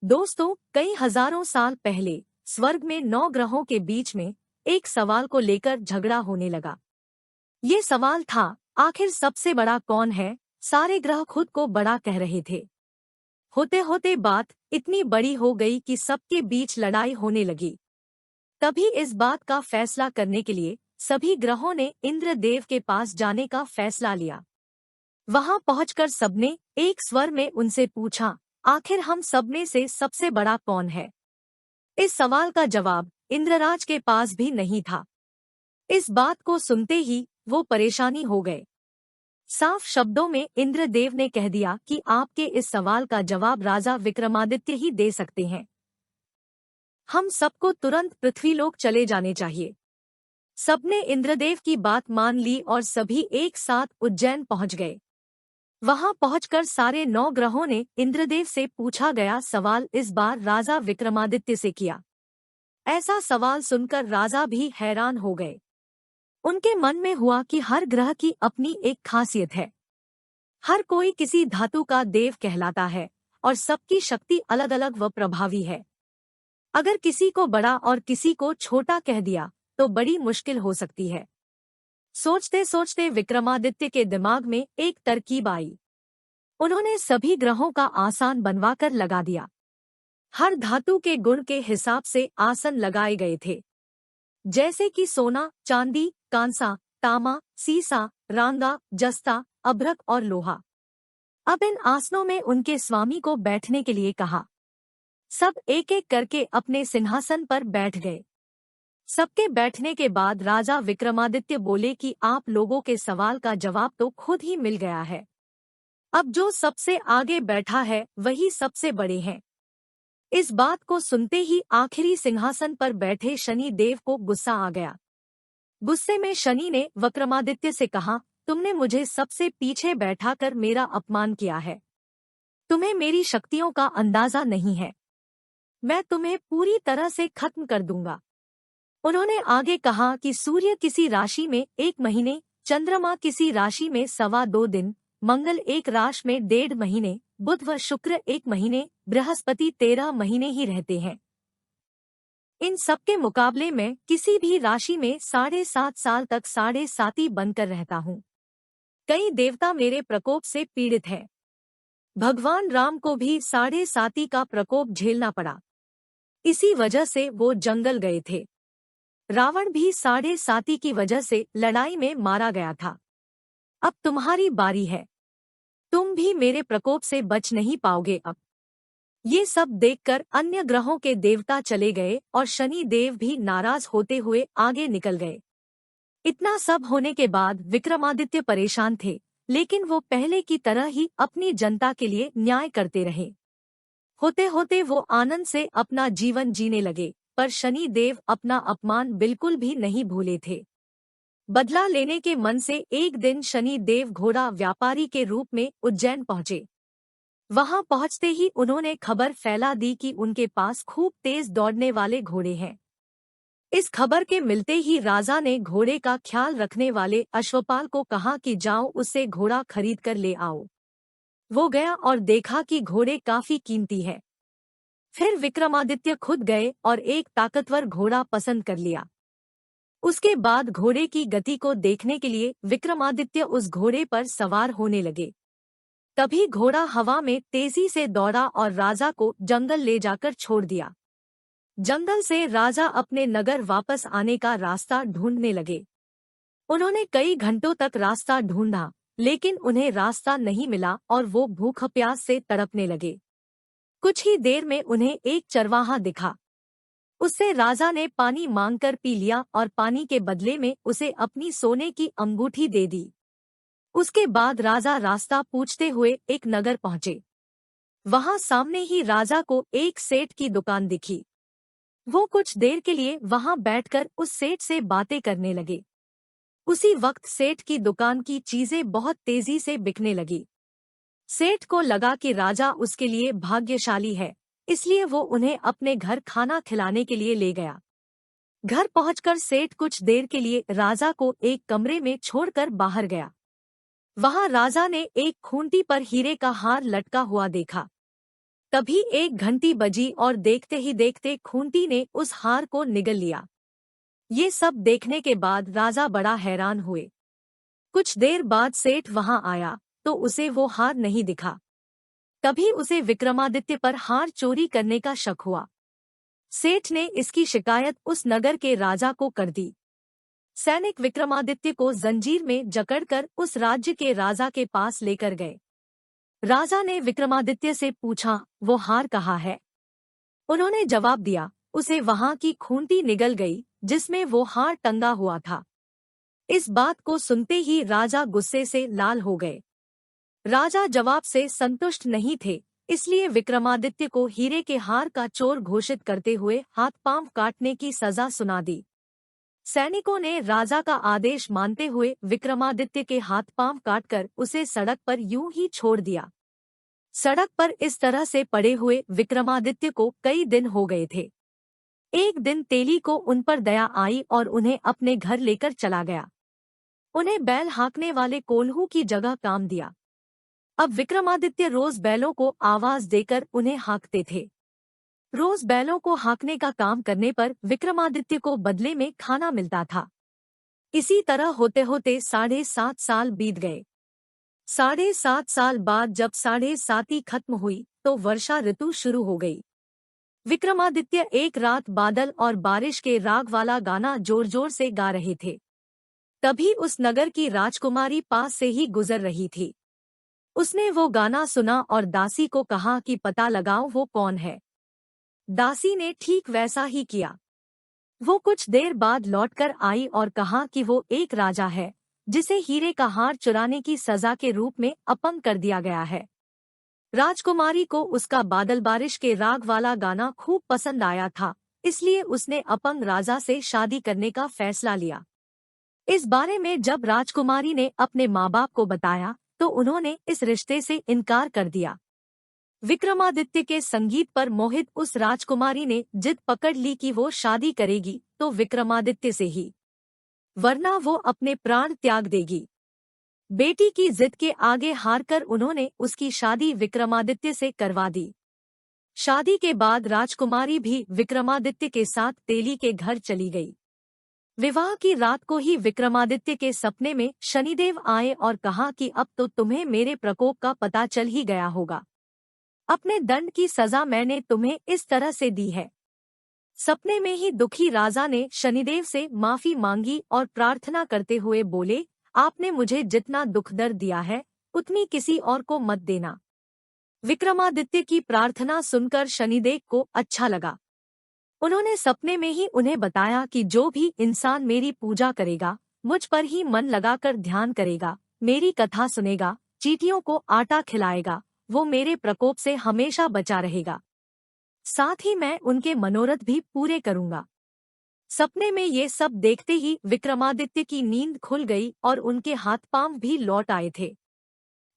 दोस्तों, कई हजारों साल पहले स्वर्ग में 9 ग्रहों के बीच में एक सवाल को लेकर झगड़ा होने लगा। ये सवाल था, आखिर सबसे बड़ा कौन है। सारे ग्रह खुद को बड़ा कह रहे थे। होते होते बात इतनी बड़ी हो गई कि सबके बीच लड़ाई होने लगी। तभी इस बात का फैसला करने के लिए सभी ग्रहों ने इंद्रदेव के पास जाने का फैसला लिया। वहां पहुंचकर सबने एक स्वर में उनसे पूछा, आखिर हम सब में से सबसे बड़ा कौन है। इस सवाल का जवाब इंद्रराज के पास भी नहीं था। इस बात को सुनते ही वो परेशानी हो गए। साफ शब्दों में इंद्रदेव ने कह दिया कि आपके इस सवाल का जवाब राजा विक्रमादित्य ही दे सकते हैं। हम सबको तुरंत पृथ्वीलोक चले जाने चाहिए। सबने इंद्रदेव की बात मान ली और सभी एक साथ उज्जैन पहुंच गए। वहां पहुंचकर सारे 9 ग्रहों ने इंद्रदेव से पूछा गया सवाल इस बार राजा विक्रमादित्य से किया। ऐसा सवाल सुनकर राजा भी हैरान हो गए। उनके मन में हुआ कि हर ग्रह की अपनी एक खासियत है। हर कोई किसी धातु का देव कहलाता है और सबकी शक्ति अलग अलग व प्रभावी है। अगर किसी को बड़ा और किसी को छोटा कह दिया तो बड़ी मुश्किल हो सकती है। सोचते सोचते विक्रमादित्य के दिमाग में एक तरकीब आई। उन्होंने सभी ग्रहों का आसन बनवाकर लगा दिया। हर धातु के गुण के हिसाब से आसन लगाए गए थे, जैसे कि सोना, चांदी, कांसा, तामा, सीसा, रांगा, जस्ता, अभ्रक और लोहा। अब इन आसनों में उनके स्वामी को बैठने के लिए कहा। सब एक एक करके अपने सिंहासन पर बैठ गए। सबके बैठने के बाद राजा विक्रमादित्य बोले कि आप लोगों के सवाल का जवाब तो खुद ही मिल गया है। अब जो सबसे आगे बैठा है वही सबसे बड़े हैं। इस बात को सुनते ही आखिरी सिंहासन पर बैठे शनि देव को गुस्सा आ गया। गुस्से में शनि ने विक्रमादित्य से कहा, तुमने मुझे सबसे पीछे बैठाकर मेरा अपमान किया है। तुम्हें मेरी शक्तियों का अंदाजा नहीं है। मैं तुम्हें पूरी तरह से खत्म कर दूंगा। उन्होंने आगे कहा कि सूर्य किसी राशि में 1 महीने, चंद्रमा किसी राशि में 2.25 दिन, मंगल एक राशि में 1.5 महीने, बुध व शुक्र 1 महीने, बृहस्पति 13 महीने ही रहते हैं। इन सबके मुकाबले में किसी भी राशि में 7.5 साल तक 7.5 बनकर रहता हूँ। कई देवता मेरे प्रकोप से पीड़ित हैं। भगवान राम को भी 7.5 का प्रकोप झेलना पड़ा। इसी वजह से वो जंगल गए थे। रावण भी 7.5 की वजह से लड़ाई में मारा गया था। अब तुम्हारी बारी है। तुम भी मेरे प्रकोप से बच नहीं पाओगे अब। ये सब देखकर अन्य ग्रहों के देवता चले गए और शनि देव भी नाराज होते हुए आगे निकल गए। इतना सब होने के बाद विक्रमादित्य परेशान थे, लेकिन वो पहले की तरह ही अपनी जनता के लिए न्याय करते रहे। होते होते वो आनंद से अपना जीवन जीने लगे, पर शनि देव अपना अपमान बिल्कुल भी नहीं भूले थे। बदला लेने के मन से एक दिन शनि देव घोड़ा व्यापारी के रूप में उज्जैन पहुंचे। वहां पहुंचते ही उन्होंने खबर फैला दी कि उनके पास खूब तेज दौड़ने वाले घोड़े हैं। इस खबर के मिलते ही राजा ने घोड़े का ख्याल रखने वाले अश्वपाल को कहा कि जाओ उससे घोड़ा खरीद कर ले आओ। वो गया और देखा कि घोड़े काफी कीमती है। फिर विक्रमादित्य खुद गए और एक ताकतवर घोड़ा पसंद कर लिया। उसके बाद घोड़े की गति को देखने के लिए विक्रमादित्य उस घोड़े पर सवार होने लगे। तभी घोड़ा हवा में तेजी से दौड़ा और राजा को जंगल ले जाकर छोड़ दिया। जंगल से राजा अपने नगर वापस आने का रास्ता ढूंढने लगे। उन्होंने कई घंटों तक रास्ता ढूंढा, लेकिन उन्हें रास्ता नहीं मिला और वो भूख प्यास से तड़पने लगे। कुछ ही देर में उन्हें एक चरवाहा दिखा। उससे राजा ने पानी मांगकर पी लिया और पानी के बदले में उसे अपनी सोने की अंगूठी दे दी। उसके बाद राजा रास्ता पूछते हुए एक नगर पहुंचे। वहां सामने ही राजा को एक सेठ की दुकान दिखी। वो कुछ देर के लिए वहां बैठकर उस सेठ से बातें करने लगे। उसी वक्त सेठ की दुकान की चीजें बहुत तेजी से बिकने लगी। सेठ को लगा कि राजा उसके लिए भाग्यशाली है, इसलिए वो उन्हें अपने घर खाना खिलाने के लिए ले गया। घर पहुंचकर सेठ कुछ देर के लिए राजा को एक कमरे में छोड़कर बाहर गया। वहां राजा ने एक खूंटी पर हीरे का हार लटका हुआ देखा। तभी एक घंटी बजी और देखते ही देखते खूंटी ने उस हार को निगल लिया। ये सब देखने के बाद राजा बड़ा हैरान हुए। कुछ देर बाद सेठ वहां आया तो उसे वो हार नहीं दिखा। तभी उसे विक्रमादित्य पर हार चोरी करने का शक हुआ। सेठ ने इसकी शिकायत उस नगर के राजा को कर दी। सैनिक विक्रमादित्य को जंजीर में जकड़कर उस राज्य के राजा के पास लेकर गए। राजा ने विक्रमादित्य से पूछा, वो हार कहाँ है? उन्होंने जवाब दिया, उसे वहां की खूंटी निगल गई जिसमें वो हार टंगा हुआ था। इस बात को सुनते ही राजा गुस्से से लाल हो गए। राजा जवाब से संतुष्ट नहीं थे, इसलिए विक्रमादित्य को हीरे के हार का चोर घोषित करते हुए हाथ पांव काटने की सजा सुना दी। सैनिकों ने राजा का आदेश मानते हुए विक्रमादित्य के हाथ पांव काटकर उसे सड़क पर यूं ही छोड़ दिया। सड़क पर इस तरह से पड़े हुए विक्रमादित्य को कई दिन हो गए थे। एक दिन तेली को उन पर दया आई और उन्हें अपने घर लेकर चला गया। उन्हें बैल हाँकने वाले कोल्हू की जगह काम दिया। अब विक्रमादित्य रोज बैलों को आवाज देकर उन्हें हाँकते थे। रोज बैलों को हाँकने का काम करने पर विक्रमादित्य को बदले में खाना मिलता था। इसी तरह होते होते 7.5 साल बीत गए। 7.5 साल बाद जब 7.5 खत्म हुई तो वर्षा ऋतु शुरू हो गई। विक्रमादित्य एक रात बादल और बारिश के राग वाला गाना जोर जोर से गा रहे थे। तभी उस नगर की राजकुमारी पास से ही गुजर रही थी। उसने वो गाना सुना और दासी को कहा कि पता लगाओ वो कौन है। दासी ने ठीक वैसा ही किया। वो कुछ देर बाद लौटकर आई और कहा कि वो एक राजा है जिसे हीरे का हार चुराने की सजा के रूप में अपंग कर दिया गया है। राजकुमारी को उसका बादल बारिश के राग वाला गाना खूब पसंद आया था, इसलिए उसने अपंग राजा से शादी करने का फैसला लिया। इस बारे में जब राजकुमारी ने अपने माँ बाप को बताया तो उन्होंने इस रिश्ते से इनकार कर दिया। विक्रमादित्य के संगीत पर मोहित उस राजकुमारी ने जिद पकड़ ली कि वो शादी करेगी तो विक्रमादित्य से ही, वरना वो अपने प्राण त्याग देगी। बेटी की जिद के आगे हारकर उन्होंने उसकी शादी विक्रमादित्य से करवा दी। शादी के बाद राजकुमारी भी विक्रमादित्य के साथ तेली के घर चली गई। विवाह की रात को ही विक्रमादित्य के सपने में शनिदेव आए और कहा कि अब तो तुम्हें मेरे प्रकोप का पता चल ही गया होगा। अपने दंड की सजा मैंने तुम्हें इस तरह से दी है। सपने में ही दुखी राजा ने शनिदेव से माफी मांगी और प्रार्थना करते हुए बोले, आपने मुझे जितना दुख दर्द दिया है उतनी किसी और को मत देना। विक्रमादित्य की प्रार्थना सुनकर शनिदेव को अच्छा लगा। उन्होंने सपने में ही उन्हें बताया कि जो भी इंसान मेरी पूजा करेगा, मुझ पर ही मन लगाकर ध्यान करेगा, मेरी कथा सुनेगा, चींटियों को आटा खिलाएगा, वो मेरे प्रकोप से हमेशा बचा रहेगा। साथ ही मैं उनके मनोरथ भी पूरे करूंगा। सपने में ये सब देखते ही विक्रमादित्य की नींद खुल गई और उनके हाथ पांव भी लौट आए थे।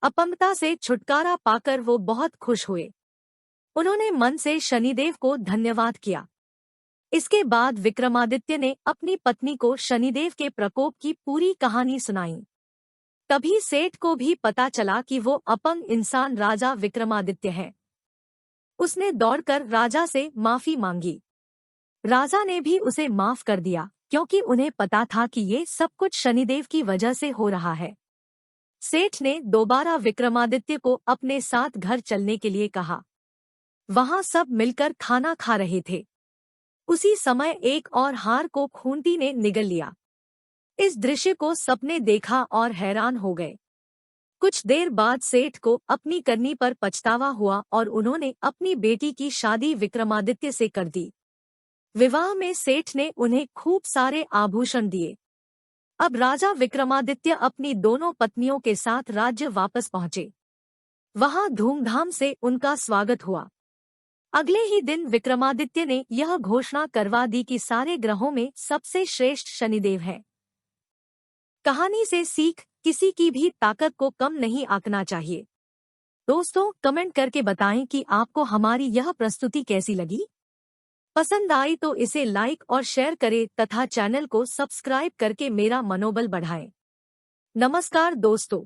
अपंगता से छुटकारा पाकर वो बहुत खुश हुए। उन्होंने मन से शनिदेव को धन्यवाद किया। इसके बाद विक्रमादित्य ने अपनी पत्नी को शनिदेव के प्रकोप की पूरी कहानी सुनाई। तभी सेठ को भी पता चला कि वो अपंग इंसान राजा विक्रमादित्य है। उसने दौड़कर राजा से माफी मांगी। राजा ने भी उसे माफ कर दिया क्योंकि उन्हें पता था कि ये सब कुछ शनिदेव की वजह से हो रहा है। सेठ ने दोबारा विक्रमादित्य को अपने साथ घर चलने के लिए कहा। वहां सब मिलकर खाना खा रहे थे। उसी समय एक और हार को खूंटी ने निगल लिया। इस दृश्य को सबने देखा और हैरान हो गए। कुछ देर बाद सेठ को अपनी करनी पर पछतावा हुआ और उन्होंने अपनी बेटी की शादी विक्रमादित्य से कर दी। विवाह में सेठ ने उन्हें खूब सारे आभूषण दिए। अब राजा विक्रमादित्य अपनी दोनों पत्नियों के साथ राज्य वापस पहुंचे। वहां धूमधाम से उनका स्वागत हुआ। अगले ही दिन विक्रमादित्य ने यह घोषणा करवा दी कि सारे ग्रहों में सबसे श्रेष्ठ शनिदेव है। कहानी से सीख, किसी की भी ताकत को कम नहीं आंकना चाहिए। दोस्तों, कमेंट करके बताएं कि आपको हमारी यह प्रस्तुति कैसी लगी। पसंद आई तो इसे लाइक और शेयर करें तथा चैनल को सब्सक्राइब करके मेरा मनोबल बढ़ाएं। नमस्कार दोस्तों।